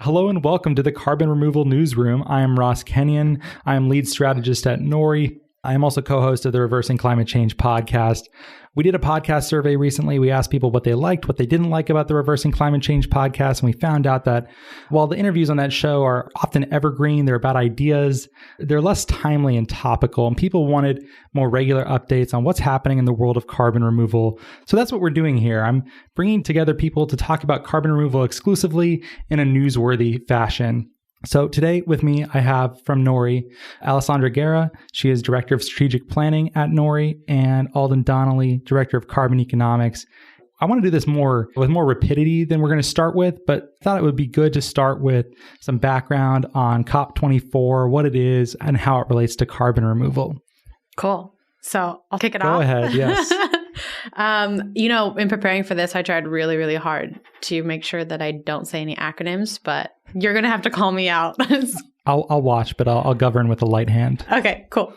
Hello and welcome to the Carbon Removal Newsroom. I am Ross Kenyon. I am lead strategist at NORI. I am also co-host of the Reversing Climate Change podcast. We did a podcast survey recently. We asked people what they liked, what they didn't like about the Reversing Climate Change podcast. And we found out that while the interviews on that show are often evergreen, they're about ideas, they're less timely and topical. And people wanted more regular updates on what's happening in the world of carbon removal. So that's what we're doing here. I'm bringing together people to talk about carbon removal exclusively in a newsworthy fashion. So today with me, I have from NORI, Alexsandra Guerra. She is Director of Strategic Planning at NORI, and Aldyen Donnelly, Director of Carbon Economics. I want to do this with more rapidity than we're going to start with, but thought it would be good to start with some background on COP24, what it is, and how it relates to carbon removal. Cool. So I'll kick it off. Go ahead, yes. In preparing for this, I tried really, really hard to make sure that I don't say any acronyms, but you're going to have to call me out. I'll watch, but I'll govern with a light hand. Okay, cool.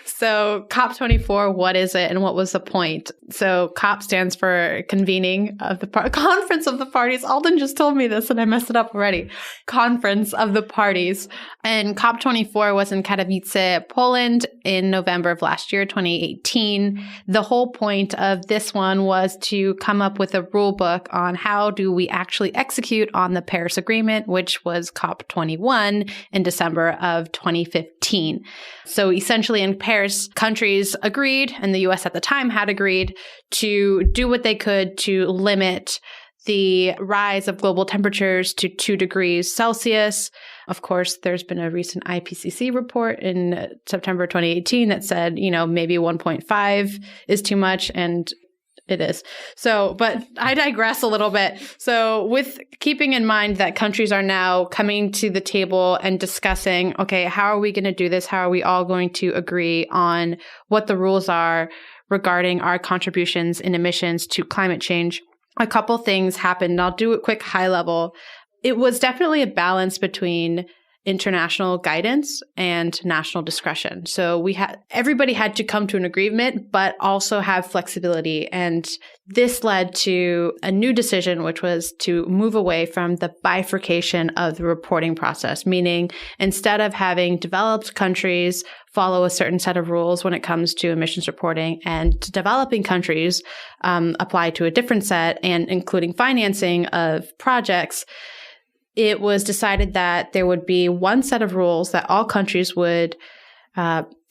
So COP24, what is it and what was the point? So COP stands for Convening of the Conference of the Parties. Aldyen just told me this and I messed it up already. Conference of the Parties. And COP24 was in Katowice, Poland in November of last year, 2018. The whole point of this one was to come up with a rule book on how do we actually execute on the Paris Agreement, which was COP21 in December of 2015. So essentially in Paris, countries agreed, and the US at the time had agreed, to do what they could to limit the rise of global temperatures to 2 degrees Celsius. Of course, there's been a recent IPCC report in September 2018 that said, maybe 1.5 is too much, and it is. So, but I digress a little bit. So with keeping in mind that countries are now coming to the table and discussing, okay, how are we going to do this? How are we all going to agree on what the rules are regarding our contributions in emissions to climate change? A couple things happened. I'll do a quick high level. It was definitely a balance between international guidance and national discretion. So everybody had to come to an agreement, but also have flexibility. And this led to a new decision, which was to move away from the bifurcation of the reporting process, meaning instead of having developed countries follow a certain set of rules when it comes to emissions reporting and developing countries apply to a different set, and including financing of projects, it was decided that there would be one set of rules that all countries would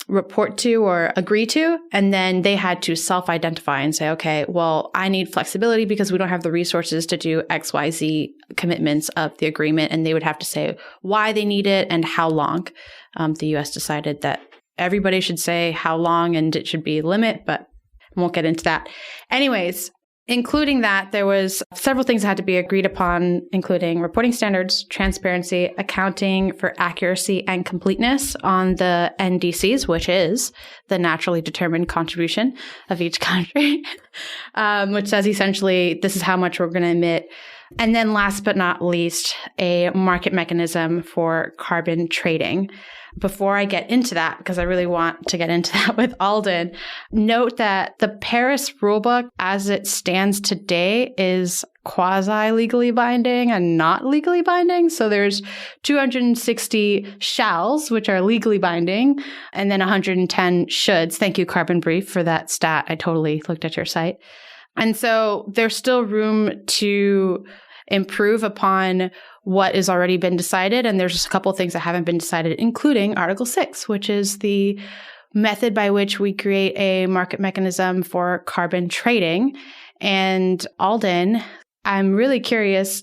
report to or agree to, and then they had to self-identify and say, okay, well, I need flexibility because we don't have the resources to do XYZ commitments of the agreement, and they would have to say why they need it and how long. The U.S. decided that everybody should say how long and it should be a limit, but I won't get into that. Anyways, including that, there was several things that had to be agreed upon, including reporting standards, transparency, accounting for accuracy and completeness on the NDCs, which is the naturally determined contribution of each country, which says essentially this is how much we're going to emit. And then last but not least, a market mechanism for carbon trading. Before I get into that, because I really want to get into that with Aldyen, note that the Paris rulebook as it stands today is quasi-legally binding and not legally binding. So there's 260 shalls, which are legally binding, and then 110 shoulds. Thank you, Carbon Brief, for that stat. I totally looked at your site. And so there's still room to improve upon what has already been decided. And there's just a couple of things that haven't been decided, including Article 6, which is the method by which we create a market mechanism for carbon trading. And Aldyen, I'm really curious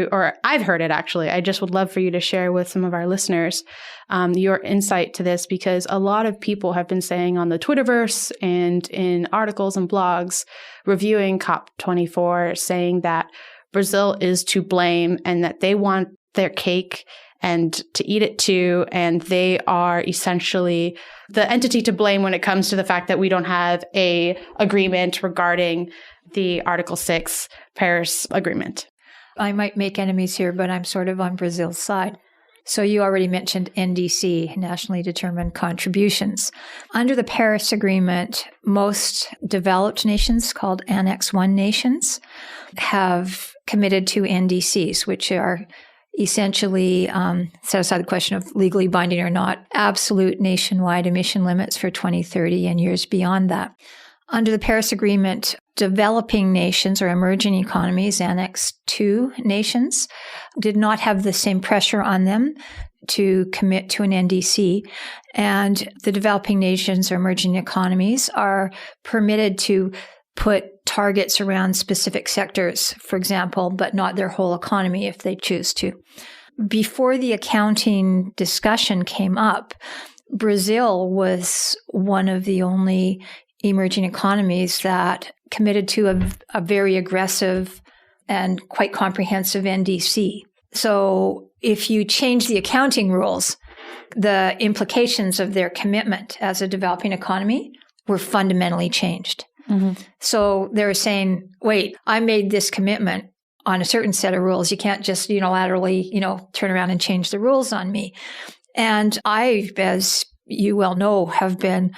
or I've heard it actually. I just would love for you to share with some of our listeners your insight to this, because a lot of people have been saying on the Twitterverse and in articles and blogs reviewing COP24, saying that Brazil is to blame and that they want their cake and to eat it too. And they are essentially the entity to blame when it comes to the fact that we don't have a agreement regarding the Article 6 Paris Agreement. I might make enemies here, but I'm sort of on Brazil's side. So you already mentioned NDC, Nationally Determined Contributions. Under the Paris Agreement, most developed nations, called Annex 1 nations, have committed to NDCs, which are essentially set aside the question of legally binding or not, absolute nationwide emission limits for 2030 and years beyond that. Under the Paris Agreement, developing nations or emerging economies, Annex 2 nations, did not have the same pressure on them to commit to an NDC. And the developing nations or emerging economies are permitted to put targets around specific sectors, for example, but not their whole economy if they choose to. Before the accounting discussion came up, Brazil was one of the only emerging economies that committed to a very aggressive and quite comprehensive NDC. So if you change the accounting rules, the implications of their commitment as a developing economy were fundamentally changed. Mm-hmm. So they were saying, wait, I made this commitment on a certain set of rules. You can't just unilaterally, turn around and change the rules on me. And I, as you well know, have been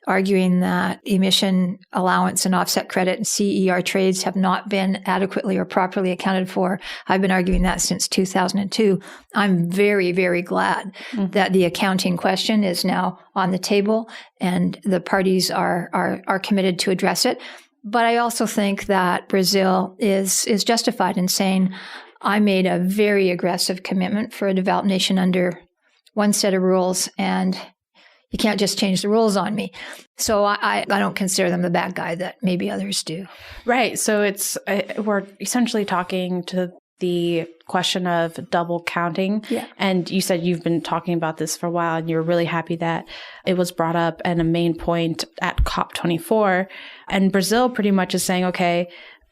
arguing that emission allowance and offset credit and CER trades have not been adequately or properly accounted for. I've been arguing that since 2002. I'm very, very glad that the accounting question is now on the table and the parties are committed to address it. But I also think that Brazil is justified in saying, I made a very aggressive commitment for a developed nation under one set of rules, and you can't just change the rules on me. So I don't consider them the bad guy that maybe others do. Right. So we're essentially talking to the question of double counting. Yeah. And you said you've been talking about this for a while and you're really happy that it was brought up and a main point at COP24. And Brazil pretty much is saying, okay,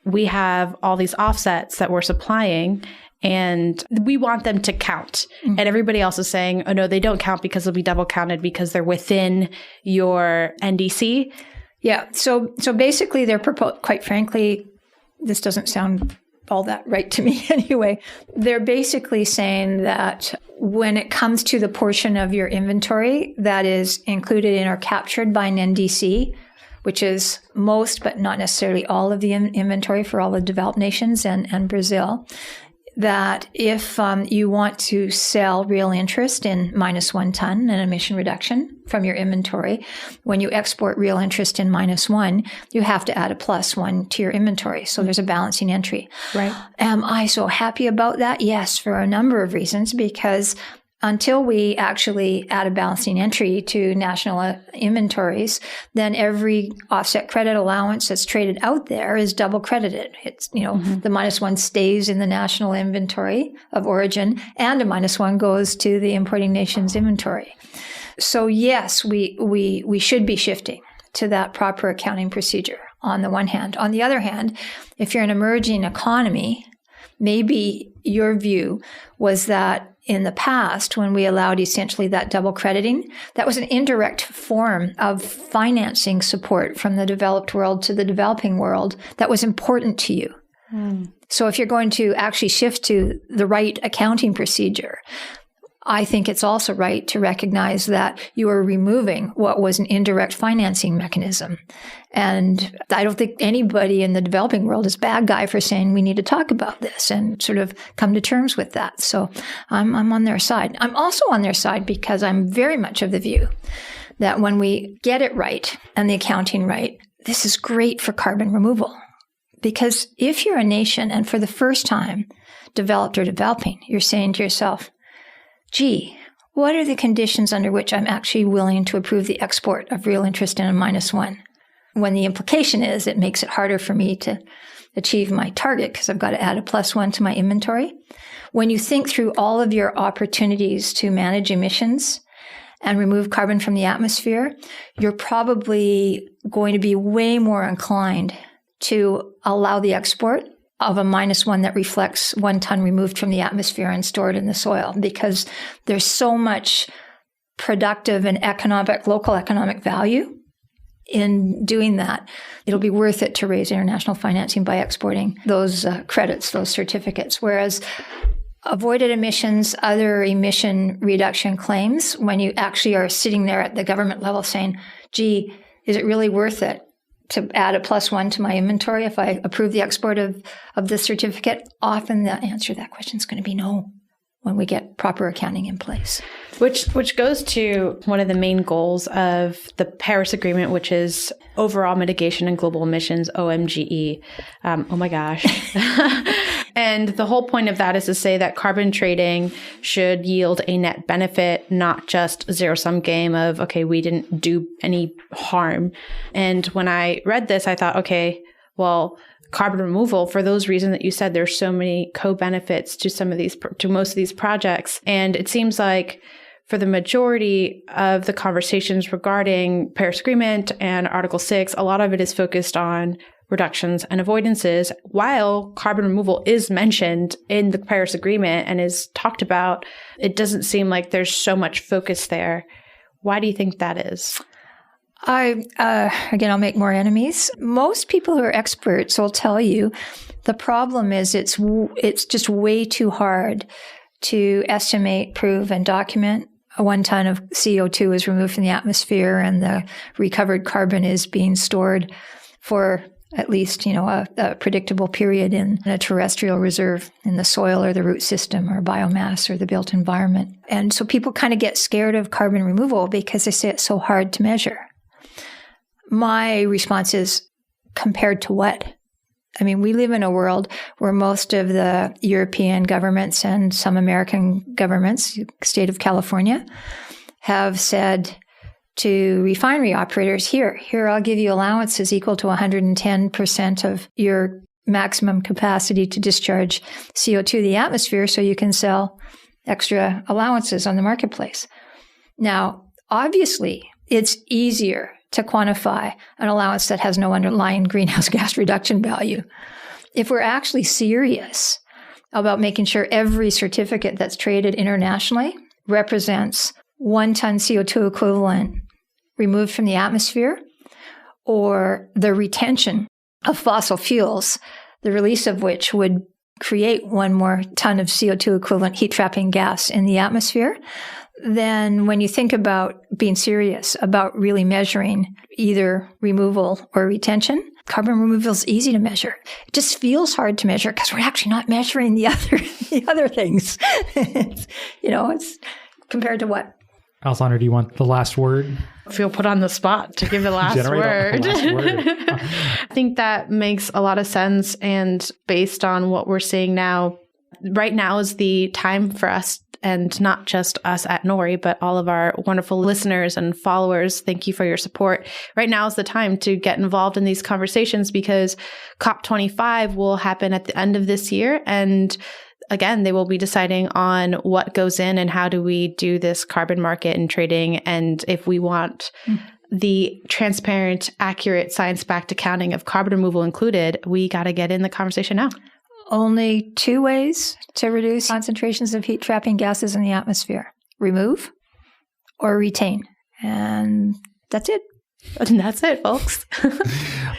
we have all these offsets that we're supplying and we want them to count. Mm-hmm. And everybody else is saying, oh, no, they don't count because they'll be double counted because they're within your NDC. Yeah. So basically they're quite frankly, this doesn't sound all that right to me anyway. They're basically saying that when it comes to the portion of your inventory that is included in or captured by an NDC, which is most but not necessarily all of the inventory for all the developed nations and Brazil, that if you want to sell real interest in -1 ton, an emission reduction from your inventory, when you export real interest in -1, you have to add a +1 to your inventory. So there's a balancing entry. Right. Am I so happy about that? Yes, for a number of reasons, because until we actually add a balancing entry to national inventories, then every offset credit allowance that's traded out there is double credited. It's, the -1 stays in the national inventory of origin and a -1 goes to the importing nation's inventory. So yes, we should be shifting to that proper accounting procedure on the one hand. On the other hand, if you're an emerging economy, maybe your view was that in the past, when we allowed essentially that double crediting, that was an indirect form of financing support from the developed world to the developing world that was important to you. So if you're going to actually shift to the right accounting procedure, I think it's also right to recognize that you are removing what was an indirect financing mechanism. And I don't think anybody in the developing world is a bad guy for saying we need to talk about this and sort of come to terms with that. So I'm on their side. I'm also on their side because I'm very much of the view that when we get it right and the accounting right, this is great for carbon removal. Because if you're a nation and for the first time, developed or developing, you're saying to yourself, gee, what are the conditions under which I'm actually willing to approve the export of real interest in a -1? When the implication is it makes it harder for me to achieve my target because I've got to add a +1 to my inventory. When you think through all of your opportunities to manage emissions and remove carbon from the atmosphere, you're probably going to be way more inclined to allow the export of a -1 that reflects 1 ton removed from the atmosphere and stored in the soil, because there's so much productive and local economic value in doing that. It'll be worth it to raise international financing by exporting those credits, those certificates. Whereas avoided emissions, other emission reduction claims, when you actually are sitting there at the government level saying, gee, is it really worth it to add a +1 to my inventory if I approve the export of this certificate? Often the answer to that question is going to be no. when we get proper accounting in place. Which goes to one of the main goals of the Paris Agreement, which is overall mitigation and global emissions, OMGE. Oh my gosh. And the whole point of that is to say that carbon trading should yield a net benefit, not just a zero-sum game of, okay, we didn't do any harm. And when I read this, I thought, okay, well, carbon removal, for those reasons that you said, there's so many co-benefits to most of these projects. And it seems like for the majority of the conversations regarding Paris Agreement and Article 6, a lot of it is focused on reductions and avoidances, while carbon removal is mentioned in the Paris Agreement and is talked about. It doesn't seem like there's so much focus there. Why do you think that is? Again, I'll make more enemies. Most people who are experts will tell you the problem is it's just way too hard to estimate, prove, and document. 1 ton of CO2 is removed from the atmosphere, and the recovered carbon is being stored for at least, a predictable period in a terrestrial reserve in the soil or the root system or biomass or the built environment. And so people kind of get scared of carbon removal because they say it's so hard to measure. My response is, compared to what? I mean, we live in a world where most of the European governments and some American governments, state of California, have said to refinery operators, here, I'll give you allowances equal to 110% of your maximum capacity to discharge CO2 to the atmosphere so you can sell extra allowances on the marketplace. Now, obviously, it's easier to quantify an allowance that has no underlying greenhouse gas reduction value. If we're actually serious about making sure every certificate that's traded internationally represents 1 ton CO2 equivalent removed from the atmosphere, or the retention of fossil fuels, the release of which would create 1 more ton of CO2 equivalent heat trapping gas in the atmosphere, then when you think about being serious about really measuring either removal or retention, carbon removal is easy to measure. It just feels hard to measure because we're actually not measuring the other things. It's compared to what? Alexsandra, do you want the last word? I feel put on the spot to give the last word. I think that makes a lot of sense. And based on what we're seeing now, right now is the time for us, and not just us at NORI, but all of our wonderful listeners and followers. Thank you for your support. Right now is the time to get involved in these conversations, because COP25 will happen at the end of this year. And again, they will be deciding on what goes in and how do we do this carbon market and trading. And if we want the transparent, accurate, science-backed accounting of carbon removal included, we got to get in the conversation now. Only 2 ways to reduce concentrations of heat-trapping gases in the atmosphere: remove or retain. And that's it. And that's it, folks.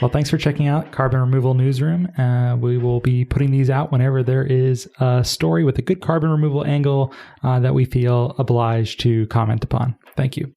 Well, thanks for checking out Carbon Removal Newsroom. We will be putting these out whenever there is a story with a good carbon removal angle that we feel obliged to comment upon. Thank you.